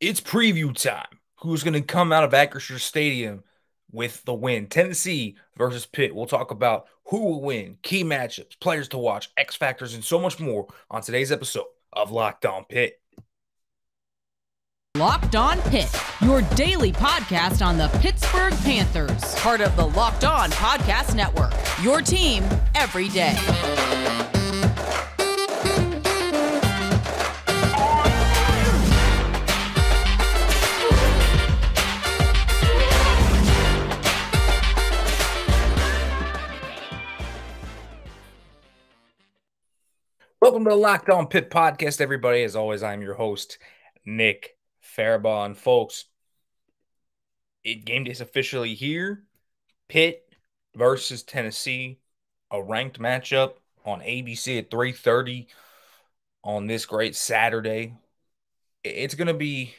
It's preview time. Who's going to come out of Acrisure Stadium with the win? Tennessee versus Pitt. We'll talk about who will win, key matchups, players to watch, X factors, and so much more on today's episode of Locked On Pitt. Locked On Pitt, your daily podcast on the Pittsburgh Panthers. Part of the Locked On Podcast Network, your team every day. Welcome to the Locked On Pitt podcast, everybody. As always, I'm your host, Nick Faribault. Folks, game day is officially here. Pitt versus Tennessee, a ranked matchup on ABC at 3:30 on this great Saturday. It's going to be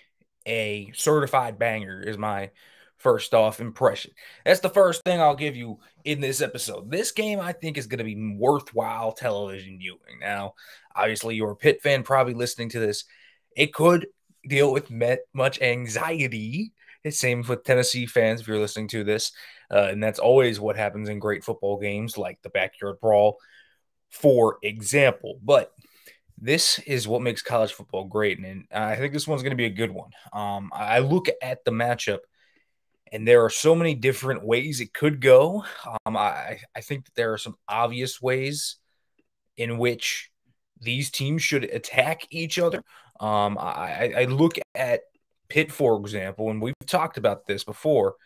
a certified banger, is my first off impression. That's the first thing I'll give you in this episode. This game, I think, is going to be worthwhile television viewing. Now, obviously, you're a Pitt fan probably listening to this. It could deal with much anxiety. It's same with Tennessee fans if you're listening to this. And that's always what happens in great football games like the backyard brawl, for example. But this is what makes college football great, and I think this one's going to be a good one. I look at the matchup, and there are so many different ways it could go. I think that there are some obvious ways in which these teams should attack each other. I look at Pitt, for example, and we've talked about this before,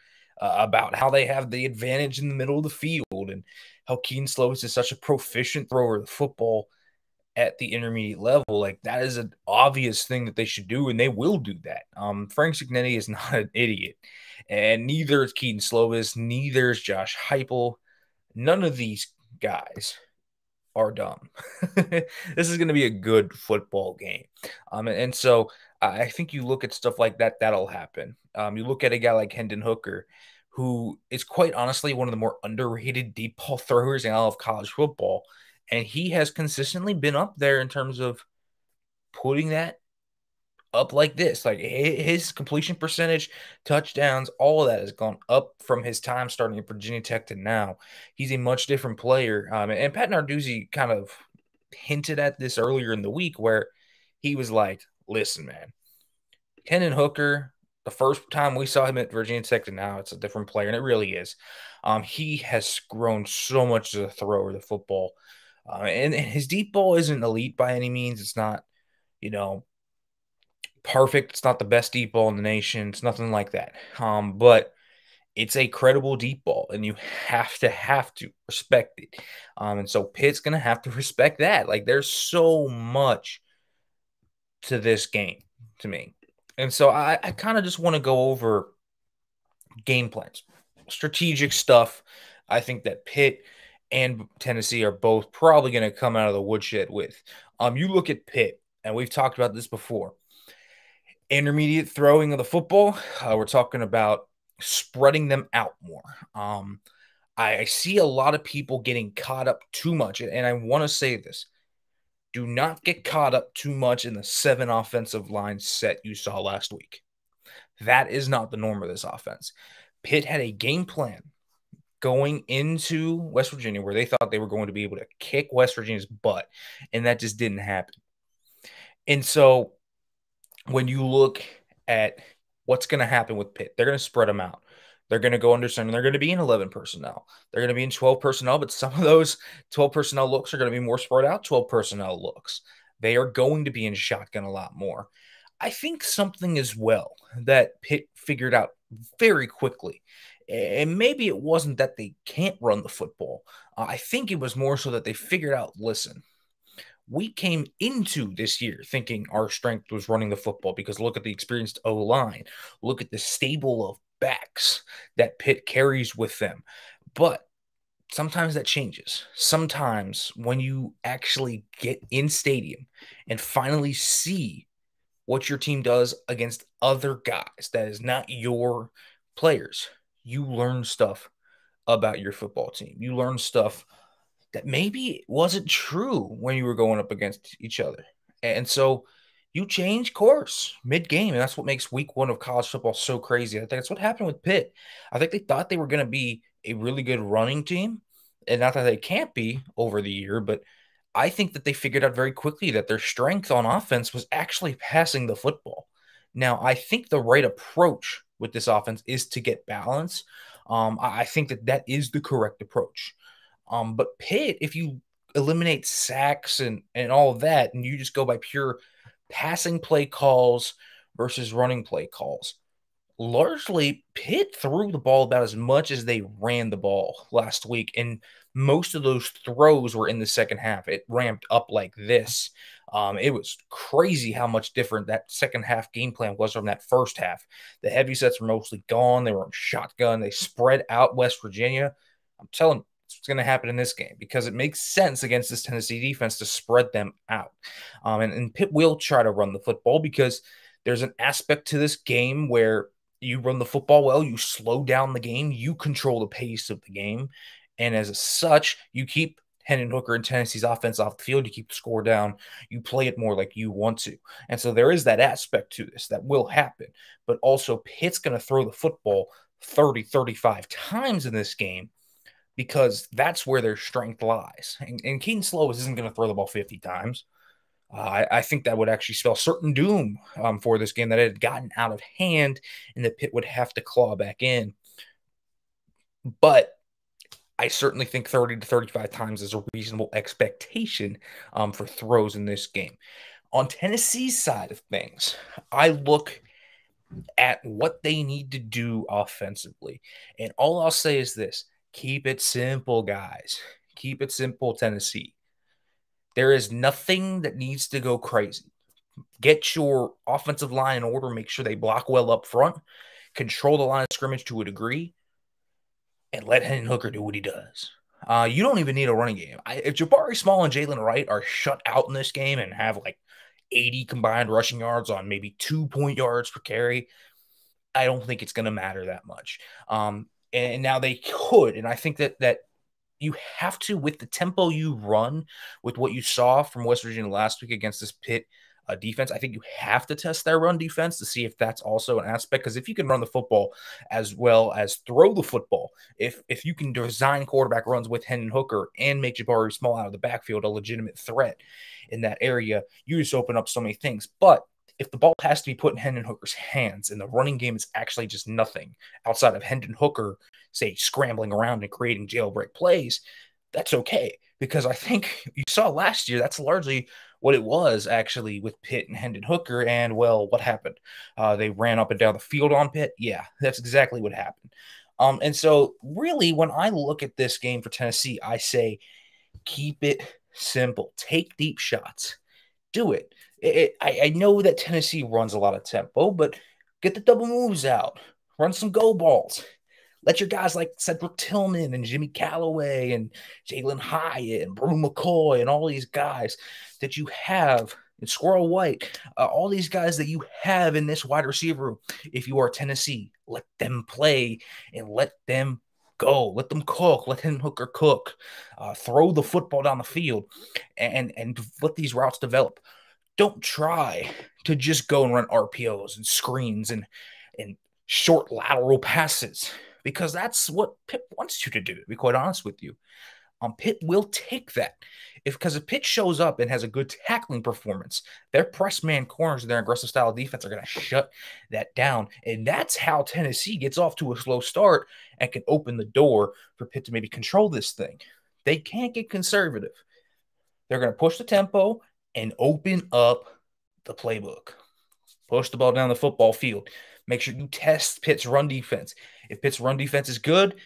about how they have the advantage in the middle of the field and how Kedon Slovis is such a proficient thrower of the football at the intermediate level. Like, that is an obvious thing that they should do, and they will do that. Frank Cignetti is not an idiot, and neither is Kedon Slovis, neither is Josh Heupel. None of these guys are dumb. This is going to be a good football game. And so I think you look at stuff like that, that'll happen. You look at a guy like Hendon Hooker, who is quite honestly one of the more underrated deep ball throwers in all of college football. And he has consistently been up there in terms of putting that up like this. Like, his completion percentage, touchdowns, all of that has gone up from his time starting at Virginia Tech to now. He's a much different player. And Pat Narduzzi kind of hinted at this earlier in the week where he was like, listen, man, Hendon Hooker, the first time we saw him at Virginia Tech to now, it's a different player, and it really is. He has grown so much as a thrower of the football. And his deep ball isn't elite by any means. It's not, perfect. It's not the best deep ball in the nation. It's nothing like that. But it's a credible deep ball, and you have to respect it. And so Pitt's going to have to respect that. Like, there's so much to this game to me. And so I kind of just want to go over game plans, strategic stuff. I think that Pitt and Tennessee are both probably going to come out of the woodshed with. You look at Pitt, and we've talked about this before. Intermediate throwing of the football, we're talking about spreading them out more. I see a lot of people getting caught up too much, and I want to say this. Do not get caught up too much in the 7 offensive line set you saw last week. That is not the norm of this offense. Pitt had a game plan going into West Virginia where they thought they were going to be able to kick West Virginia's butt, and that just didn't happen. And so when you look at what's going to happen with Pitt, they're going to spread them out. They're going to go under center. They're going to be in 11 personnel. They're going to be in 12 personnel, but some of those 12 personnel looks are going to be more spread out 12 personnel looks. They are going to be in shotgun a lot more. I think something as well that Pitt figured out very quickly, and maybe it wasn't that they can't run the football. I think it was more so that they figured out, listen, we came into this year thinking our strength was running the football because look at the experienced O-line. Look at the stable of backs that Pitt carries with them. But sometimes that changes. Sometimes when you actually get in stadium and finally see what your team does against other guys that is not your players, you learn stuff about your football team. You learn stuff that maybe wasn't true when you were going up against each other. And so you change course mid-game, and that's what makes week one of college football so crazy. I think that's what happened with Pitt. I think they thought they were going to be a really good running team, and not that they can't be over the year, but I think that they figured out very quickly that their strength on offense was actually passing the football. Now, I think the right approach with this offense is to get balance. I think that that is the correct approach. But Pitt, if you eliminate sacks and all of that, and you just go by pure passing play calls versus running play calls, largely Pitt threw the ball about as much as they ran the ball last week, and most of those throws were in the second half. It ramped up like this. It was crazy how much different that second half game plan was from that first half. The heavy sets were mostly gone. They were on shotgun. They spread out West Virginia. I'm telling you, what's going to happen in this game because it makes sense against this Tennessee defense to spread them out. And Pitt will try to run the football because there's an aspect to this game where you run the football well, you slow down the game, you control the pace of the game. And as such, you keep Hendon Hooker and Tennessee's offense off the field, you keep the score down, you play it more like you want to. And so there is that aspect to this that will happen. But also, Pitt's going to throw the football 30, 35 times in this game because that's where their strength lies. And Kedon Slovis isn't going to throw the ball 50 times. I think that would actually spell certain doom for this game, that it had gotten out of hand and that Pitt would have to claw back in. But I certainly think 30 to 35 times is a reasonable expectation for throws in this game. On Tennessee's side of things, I look at what they need to do offensively. And all I'll say is this: keep it simple, guys. Keep it simple, Tennessee. There is nothing that needs to go crazy. Get your offensive line in order. Make sure they block well up front. Control the line of scrimmage to a degree. And let Hendon Hooker do what he does. You don't even need a running game. If Jabari Small and Jalen Wright are shut out in this game and have like 80 combined rushing yards on maybe 2 yards per carry, I don't think it's going to matter that much. And now they could. And I think that you have to, with the tempo you run, with what you saw from West Virginia last week against this Pitt defense, I think you have to test their run defense to see if that's also an aspect. Because if you can run the football as well as throw the football, if you can design quarterback runs with Hendon Hooker and make Jabari Small out of the backfield a legitimate threat in that area, you just open up so many things. But if the ball has to be put in Hendon Hooker's hands and the running game is actually just nothing outside of Hendon Hooker, say, scrambling around and creating jailbreak plays, that's okay. Because I think you saw last year, that's largely what it was actually with Pitt and Hendon Hooker. And, well, what happened? They ran up and down the field on Pitt. Yeah, that's exactly what happened. And so really, when I look at this game for Tennessee, I say keep it simple. Take deep shots. Do it. I know that Tennessee runs a lot of tempo, but get the double moves out. Run some go balls. Let your guys like Cedric Tillman and Jimmy Callaway and Jalen Hyatt and Brew McCoy and all these guys that you have, and Squirrel White, all these guys that you have in this wide receiver room. If you are Tennessee, let them play and let them go. Let them cook. Let Hendon Hooker cook. Throw the football down the field and let these routes develop. Don't try to just go and run RPOs and screens and short lateral passes, because that's what Pitt wants you to do, to be quite honest with you. Pitt will take that. Because if Pitt shows up and has a good tackling performance, their press man corners and their aggressive style defense are going to shut that down. And that's how Tennessee gets off to a slow start and can open the door for Pitt to maybe control this thing. They can't get conservative. They're going to push the tempo and open up the playbook. Push the ball down the football field. Make sure you test Pitt's run defense. If Pitt's run defense is good,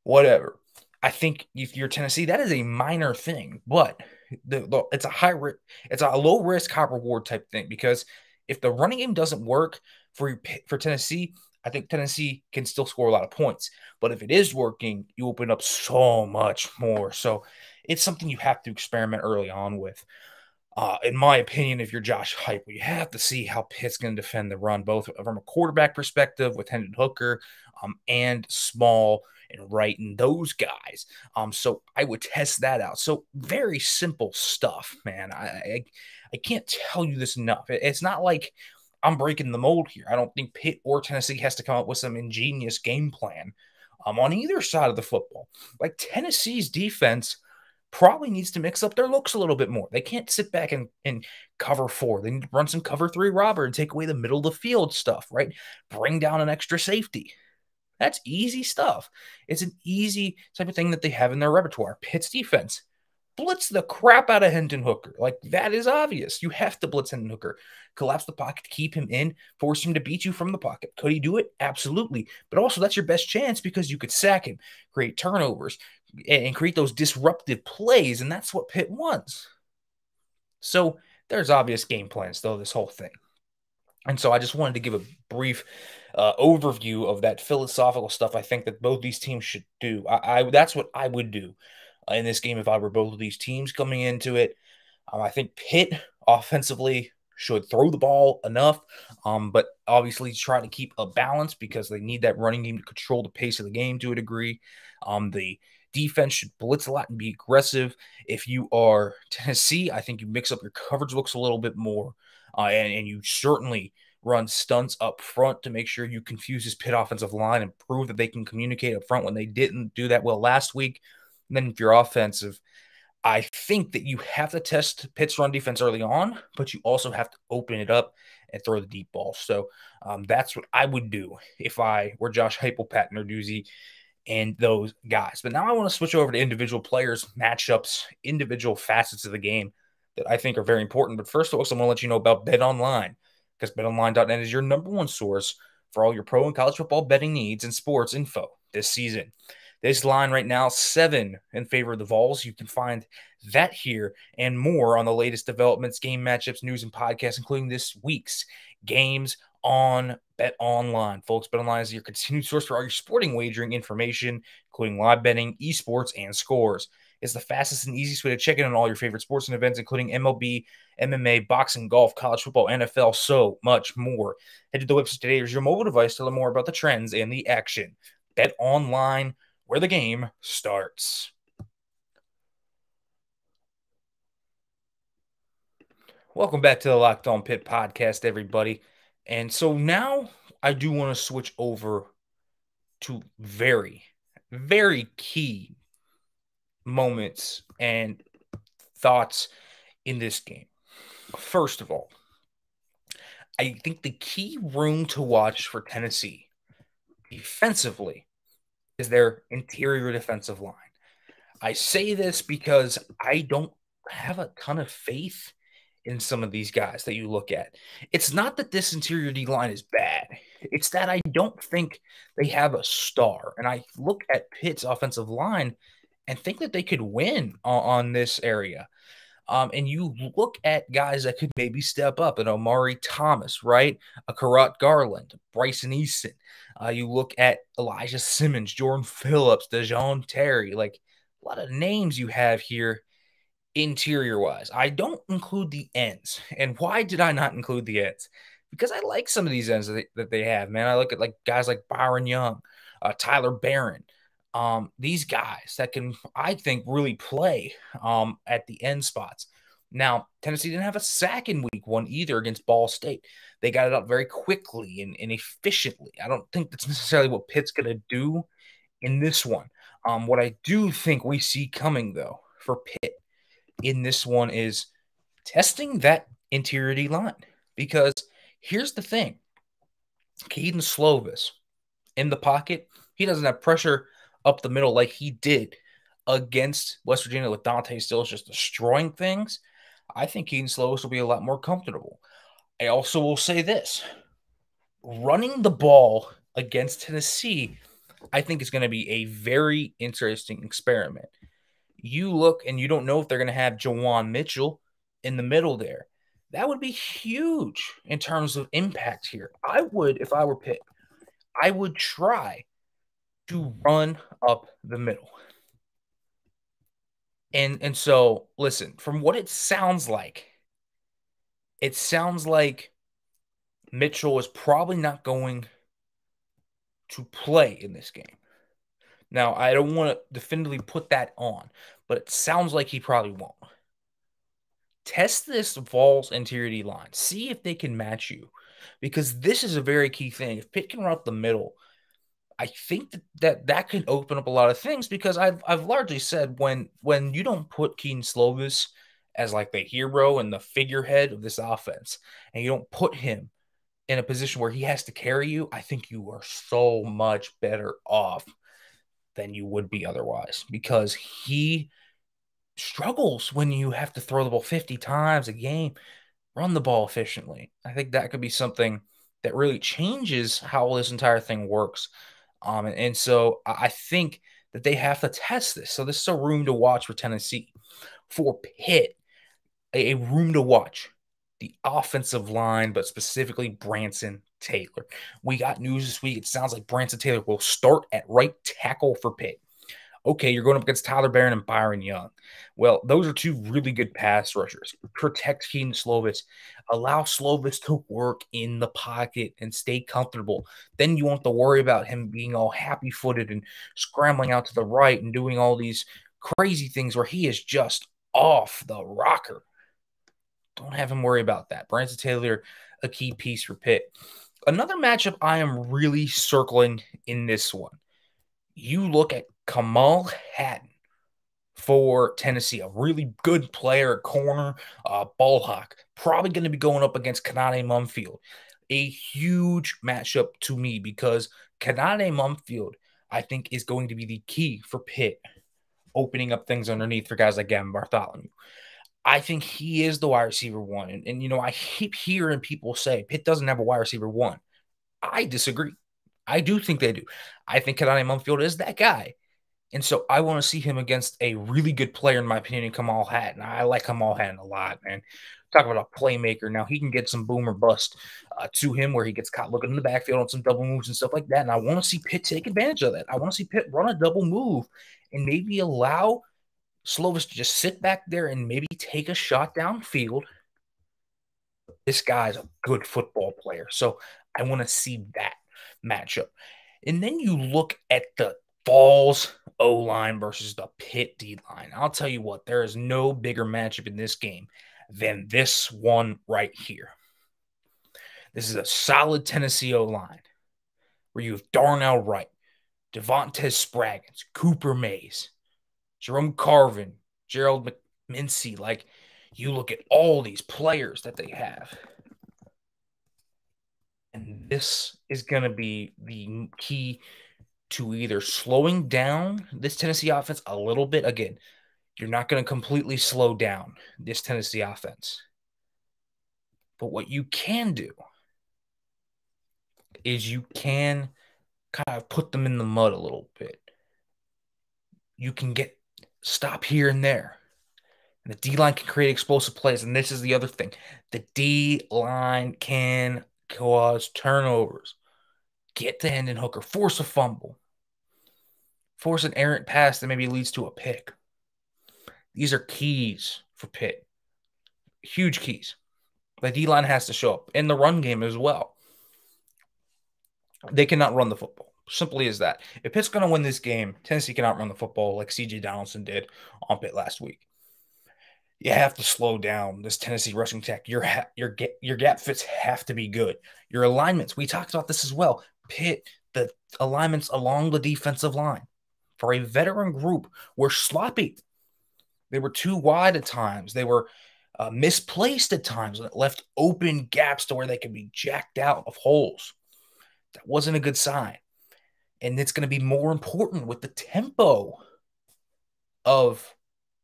whatever. I think if you're Tennessee, that is a minor thing, but it's a low risk, high reward type thing, because if the running game doesn't work for Tennessee, I think Tennessee can still score a lot of points. But if it is working, you open up so much more. So it's something you have to experiment early on with. In my opinion, if you're Josh Heupel, you have to see how Pitt's going to defend the run, both from a quarterback perspective with Hendon Hooker and Small and Wright and those guys. So I would test that out. So very simple stuff, man. I can't tell you this enough. It's not like I'm breaking the mold here. I don't think Pitt or Tennessee has to come up with some ingenious game plan on either side of the football. Like Tennessee's defense probably needs to mix up their looks a little bit more. They can't sit back and cover 4. They need to run some cover 3 robber and take away the middle of the field stuff, right? Bring down an extra safety. That's easy stuff. It's an easy type of thing that they have in their repertoire. Pitt's defense, blitz the crap out of Hendon Hooker. Like, that is obvious. You have to blitz Hendon Hooker. Collapse the pocket, keep him in, force him to beat you from the pocket. Could he do it? Absolutely. But also, that's your best chance because you could sack him, create turnovers, and create those disruptive plays, and that's what Pitt wants. So there's obvious game plans, though, this whole thing. And so I just wanted to give a brief overview of that philosophical stuff I think that both these teams should do. That's what I would do in this game if I were both of these teams coming into it. I think Pitt offensively should throw the ball enough, but obviously try to keep a balance because they need that running game to control the pace of the game to a degree. The defense should blitz a lot and be aggressive. If you are Tennessee, I think you mix up your coverage looks a little bit more, and you certainly run stunts up front to make sure you confuse this Pitt offensive line and prove that they can communicate up front when they didn't do that well last week. And then if you're offensive, I think that you have to test Pitt's run defense early on, but you also have to open it up and throw the deep ball. So that's what I would do if I were Josh Heupel, Pat Narduzzi, and those guys. But now I want to switch over to individual players, matchups, individual facets of the game that I think are very important. But first, folks, I want to let you know about Bet Online, because betonline.net is your number one source for all your pro and college football betting needs and sports info this season. This line right now, 7 in favor of the Vols. You can find that here and more on the latest developments, game matchups, news, and podcasts, including this week's games on Bet Online. Folks, Bet Online is your continued source for all your sporting wagering information, including live betting, esports, and scores. It's the fastest and easiest way to check in on all your favorite sports and events, including MLB, MMA, boxing, golf, college football, NFL, so much more. Head to the website today or use your mobile device to learn more about the trends and the action. Bet Online, where the game starts. Welcome back to the Locked On Pitt podcast, everybody. And so now I do want to switch over to very, very key moments and thoughts in this game. First of all, I think the key room to watch for Tennessee defensively is their interior defensive line. I say this because I don't have a ton of faith in some of these guys that you look at. It's not that this interior D line is bad. It's that I don't think they have a star. And I look at Pitt's offensive line and think that they could win on this area. And you look at guys that could maybe step up, an Omari Thomas, right? A Karat Garland, Bryson Easton. You look at Elijah Simmons, Jordan Phillips, DeJoun Terry, like a lot of names you have here interior-wise. I don't include the ends. And why did I not include the ends? Because I like some of these ends that they have, man. I look at like guys like Byron Young, Tyler Barron, these guys that can, I think, really play at the end spots. Now, Tennessee didn't have a sack in week 1 either against Ball State. They got it up very quickly and efficiently. I don't think that's necessarily what Pitt's going to do in this one. What I do think we see coming, though, for Pitt in this one is testing that interior D line. Because here's the thing. Kedon Slovis in the pocket, he doesn't have pressure up the middle like he did against West Virginia with Dante Stills just destroying things. I think Kedon Slovis will be a lot more comfortable. I also will say this. Running the ball against Tennessee, I think is going to be a very interesting experiment. You look and you don't know if they're going to have Jawan Mitchell in the middle there. That would be huge in terms of impact here. I would, if I were Pitt, I would try to run up the middle. And so, listen, from what it sounds like, it sounds like Mitchell is probably not going to play in this game. Now, I don't want to definitively put that on, but it sounds like he probably won't. Test this Vols interior D line. See if they can match you, because this is a very key thing. If Pitt can run up the middle, I think that can open up a lot of things, because I've largely said when you don't put Kedon Slovis as like the hero and the figurehead of this offense, and you don't put him in a position where he has to carry you, I think you are so much better off than you would be otherwise, because he struggles when you have to throw the ball 50 times a game, run the ball efficiently. I think that could be something that really changes how this entire thing works. And so I think that they have to test this. So this is a room to watch for Tennessee. For Pitt, a room to watch. The offensive line, but specifically Branson Taylor. We got news this week. It sounds like Branson Taylor will start at right tackle for Pitt. Okay, you're going up against Tyler Barron and Byron Young. Well, those are two really good pass rushers. Protect Kedon Slovis. Allow Slovis to work in the pocket and stay comfortable. Then you won't have to worry about him being all happy-footed and scrambling out to the right and doing all these crazy things where he is just off the rocker. Don't have him worry about that. Branson Taylor, a key piece for Pitt. Another matchup I am really circling in this one. You look at Kamal Hatton for Tennessee, a really good player at corner, ball hawk, probably going to be going up against Kanade Mumfield. A huge matchup to me, because Kanade Mumfield, I think, is going to be the key for Pitt, opening up things underneath for guys like Gavin Bartholomew. I think he is the wide receiver one. And you know, I keep hearing people say Pitt doesn't have a wide receiver one. I disagree. I do think they do. I think Kedon Mumfield is that guy. And so I want to see him against a really good player, in my opinion, Kamal Hatton. I like Kamal Hatton a lot, man. Talk about a playmaker. Now, he can get some boom or bust to him, where he gets caught looking in the backfield on some double moves and stuff like that. And I want to see Pitt take advantage of that. I want to see Pitt run a double move and maybe allow Slovis to just sit back there and maybe take a shot downfield. This guy's a good football player. So I want to see that matchup. And then you look at the Vols O-line versus the Pitt D-line. I'll tell you what, there is no bigger matchup in this game than this one right here. This is a solid Tennessee O-line where you have Darnell Wright, Devontae Spraggins, Cooper Mays, Jerome Carvin, Gerald McMincy. Like, you look at all these players that they have. And this is going to be the key to either slowing down this Tennessee offense a little bit. Again, you're not going to completely slow down this Tennessee offense. But what you can do is you can kind of put them in the mud a little bit. You can get stop here and there. And the D-line can create explosive plays. And this is the other thing. The D-line can cause turnovers. Get to Hendon Hooker. Force a fumble. Force an errant pass that maybe leads to a pick. These are keys for Pitt. Huge keys. The D-line has to show up. In the run game as well. They cannot run the football. Simply as that. If Pitt's going to win this game, Tennessee cannot run the football like C.J. Donaldson did on Pitt last week. You have to slow down this Tennessee rushing attack. Your gap fits have to be good. Your alignments, we talked about this as well. Pitt, the alignments along the defensive line for a veteran group were sloppy. They were too wide at times. They were misplaced at times, and it left open gaps to where they could be jacked out of holes. That wasn't a good sign. And it's going to be more important with the tempo of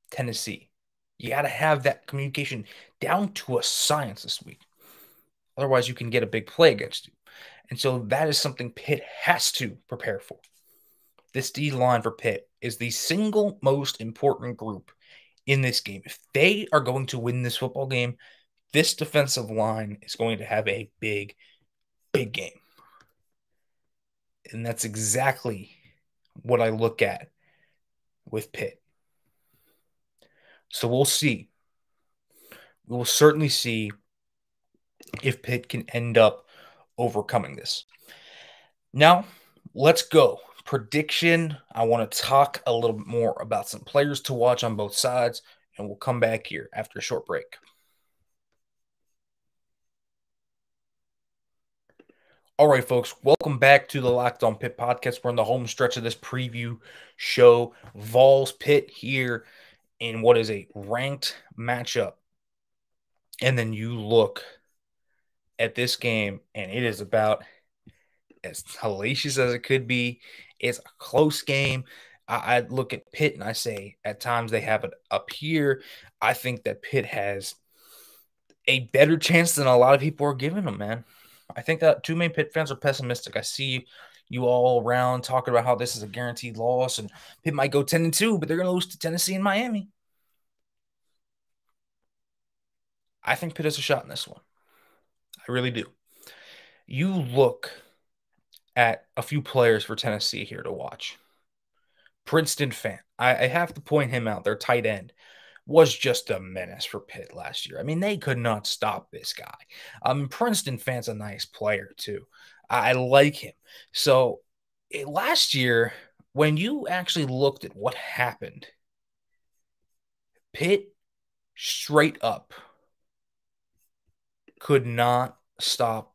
Tennessee. You got to have that communication down to a science this week. Otherwise, you can get a big play against you. And so that is something Pitt has to prepare for. This D-line for Pitt is the single most important group in this game. If they are going to win this football game, this defensive line is going to have a big, big game. And that's exactly what I look at with Pitt. So we'll see. We will certainly see if Pitt can end up overcoming this. Now, let's go. Prediction. I want to talk a little bit more about some players to watch on both sides, and we'll come back here after a short break. All right, folks, welcome back to the Locked On Pitt podcast. We're in the home stretch of this preview show. Vols Pitt here in what is a ranked matchup. And then you look at this game, and it is about as hellacious as it could be. It's a close game. I look at Pitt and I say at times they have it up here. I think that Pitt has a better chance than a lot of people are giving them, man. I think that too many Pitt fans are pessimistic. I see you all around talking about how this is a guaranteed loss and Pitt might go 10-2, but they're going to lose to Tennessee and Miami. I think Pitt has a shot in this one. I really do. You look at a few players for Tennessee here to watch. Princeton fan. I have to point him out. Their tight end was just a menace for Pitt last year. I mean, they could not stop this guy. Princeton fan's a nice player, too. I like him. So last year, when you actually looked at what happened, Pitt straight up could not stop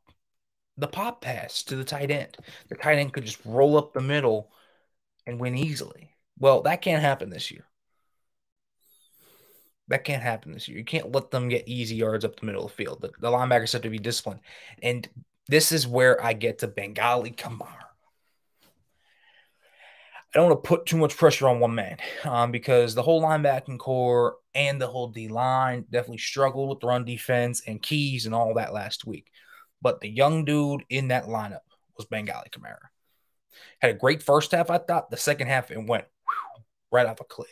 the pop pass to the tight end. The tight end could just roll up the middle and win easily. Well, that can't happen this year. That can't happen this year. You can't let them get easy yards up the middle of the field. The linebackers have to be disciplined. And this is where I get to Bengali Kamara. I don't want to put too much pressure on one man because the whole linebacking core and the whole D-line definitely struggled with the run defense and keys and all that last week. But the young dude in that lineup was Bengali Kamara. Had a great first half, I thought. The second half, it went right off a cliff.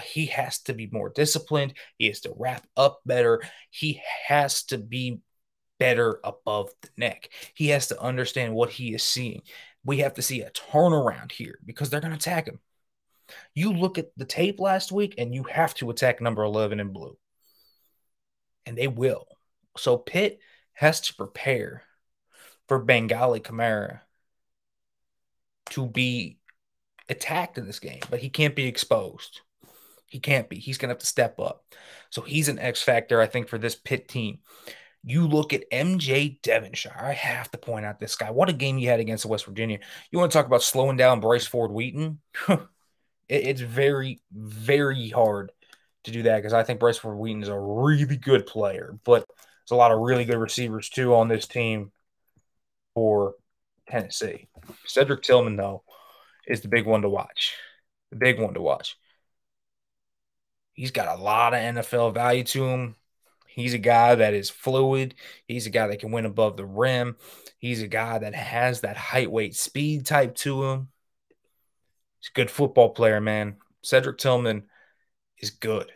He has to be more disciplined. He has to wrap up better. He has to be better above the neck. He has to understand what he is seeing. We have to see a turnaround here because they're going to attack him. You look at the tape last week, and you have to attack number 11 in blue. And they will. So Pitt has to prepare for Bengali Kamara to be attacked in this game, but he can't be exposed. He can't be. He's going to have to step up. So he's an X factor, I think, for this Pitt team. You look at MJ Devonshire. I have to point out this guy. What a game he had against West Virginia. You want to talk about slowing down Bryce Ford-Wheaton? It's very, very hard to do that because I think Bryce Ford-Wheaton is a really good player. But there's a lot of really good receivers, too, on this team for Tennessee. Cedric Tillman, though, is the big one to watch. The big one to watch. He's got a lot of NFL value to him. He's a guy that is fluid. He's a guy that can win above the rim. He's a guy that has that height, weight, speed type to him. He's a good football player, man. Cedric Tillman is good.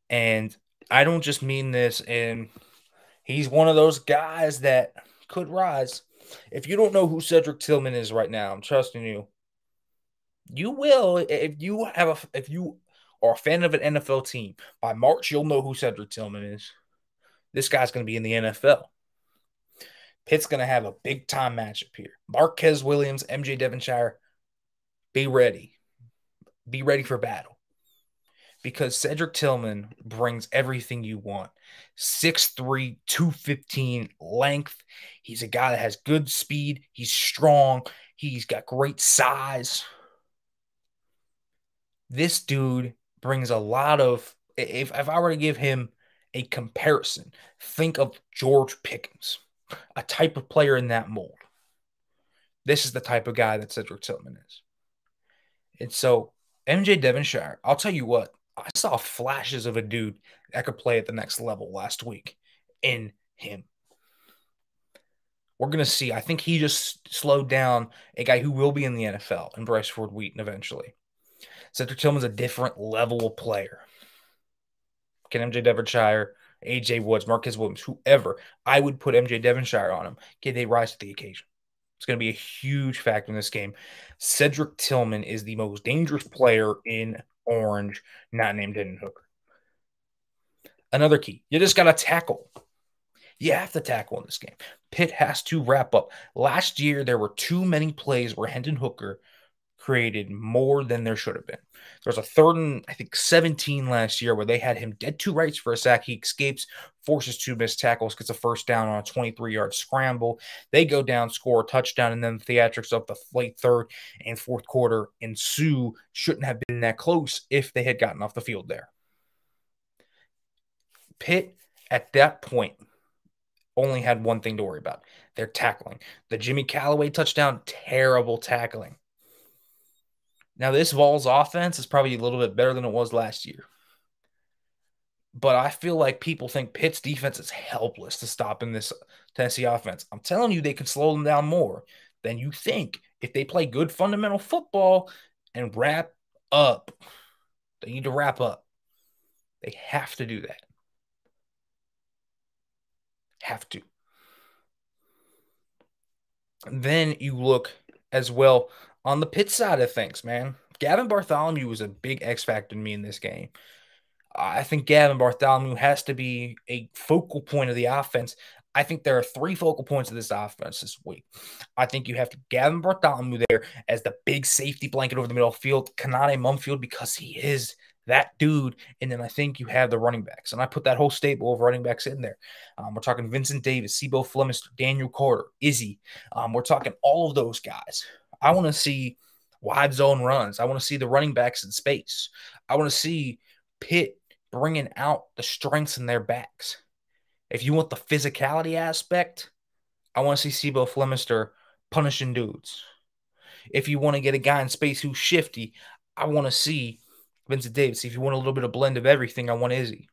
And I don't just mean this, and he's one of those guys that could rise. If you don't know who Cedric Tillman is right now, I'm trusting you. You will if you are a fan of an NFL team. By March, you'll know who Cedric Tillman is. This guy's going to be in the NFL. Pitt's going to have a big-time matchup here. Marquez Williams, MJ Devonshire, be ready. Be ready for battle. Because Cedric Tillman brings everything you want. 6'3", 215 length. He's a guy that has good speed. He's strong. He's got great size. This dude brings a lot of, if I were to give him a comparison, think of George Pickens, a type of player in that mold. This is the type of guy that Cedric Tillman is. And so, MJ Devonshire, I'll tell you what, I saw flashes of a dude that could play at the next level last week in him. We're going to see. I think he just slowed down a guy who will be in the NFL in Bryce Ford-Wheaton eventually. Cedric Tillman's a different level of player. Can MJ Devonshire, AJ Woods, Marquez Williams, whoever, I would put MJ Devonshire on him. Can they rise to the occasion? It's going to be a huge factor in this game. Cedric Tillman is the most dangerous player in orange, not named Hendon Hooker. Another key, you just got to tackle. You have to tackle in this game. Pitt has to wrap up. Last year, there were too many plays where Hendon Hooker created more than there should have been. There was a 3rd and, I think, 17 last year where they had him dead to rights for a sack. He escapes, forces 2 missed tackles, gets a first down on a 23-yard scramble. They go down, score a touchdown, and then the theatrics of the late 3rd and 4th quarter ensue. Shouldn't have been that close if they had gotten off the field there. Pitt, at that point, only had one thing to worry about. Their tackling. The Jimmy Callaway touchdown, terrible tackling. Now, this Vols offense is probably a little bit better than it was last year. But I feel like people think Pitt's defense is helpless to stop in this Tennessee offense. I'm telling you, they can slow them down more than you think if they play good fundamental football and wrap up. They need to wrap up. They have to do that. Have to. Then you look as well on the Pitt side of things, man. Gavin Bartholomew was a big X factor to me in this game. I think Gavin Bartholomew has to be a focal point of the offense. I think there are 3 focal points of this offense this week. I think you have Gavin Bartholomew there as the big safety blanket over the middle of the field, Kanade Mumfield, because he is that dude. And then I think you have the running backs. And I put that whole stable of running backs in there. We're talking Vincent Davis, Sebo Flemister, Daniel Carter, Izzy. We're talking all of those guys. I want to see wide zone runs. I want to see the running backs in space. I want to see Pitt bringing out the strengths in their backs. If you want the physicality aspect, I want to see Sebo Flemister punishing dudes. If you want to get a guy in space who's shifty, I want to see Vincent Davis. If you want a little bit of blend of everything, I want Izzy.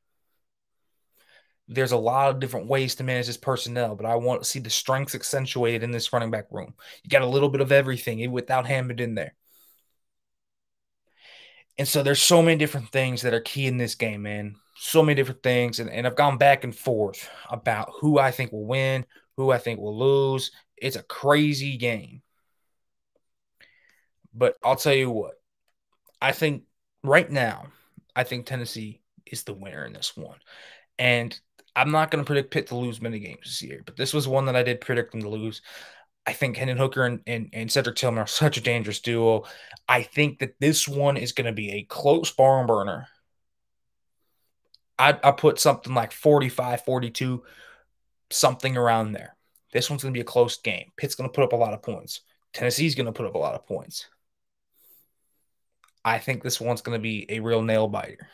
There's a lot of different ways to manage this personnel, but I want to see the strengths accentuated in this running back room. You got a little bit of everything, even without Hammond in there. And so there's so many different things that are key in this game, man. So many different things. And I've gone back and forth about who I think will win, who I think will lose. It's a crazy game. But I'll tell you what. I think right now, I think Tennessee is the winner in this one. And I'm not going to predict Pitt to lose many games this year, but this was one that I did predict them to lose. I think Hendon Hooker and Cedric Tillman are such a dangerous duo. I think that this one is going to be a close barn burner. I put something like 45-42, something around there. This one's going to be a close game. Pitt's going to put up a lot of points. Tennessee's going to put up a lot of points. I think this one's going to be a real nail biter.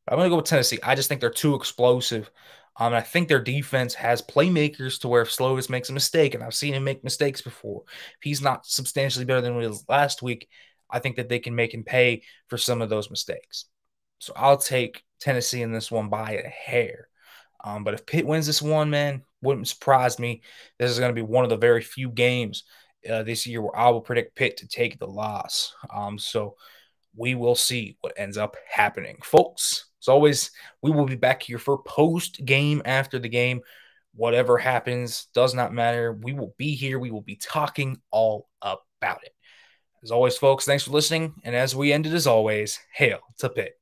I'm going to go with Tennessee. I just think they're too explosive. I think their defense has playmakers to where if Slovis makes a mistake, and I've seen him make mistakes before, if he's not substantially better than he was last week, I think that they can make him pay for some of those mistakes. So I'll take Tennessee in this one by a hair. But if Pitt wins this one, man, wouldn't surprise me. This is going to be one of the very few games this year where I will predict Pitt to take the loss. So we will see what ends up happening. Folks, as always, we will be back here for post-game after the game. Whatever happens does not matter. We will be here. We will be talking all about it. As always, folks, thanks for listening. And as we ended, as always, hail to Pitt.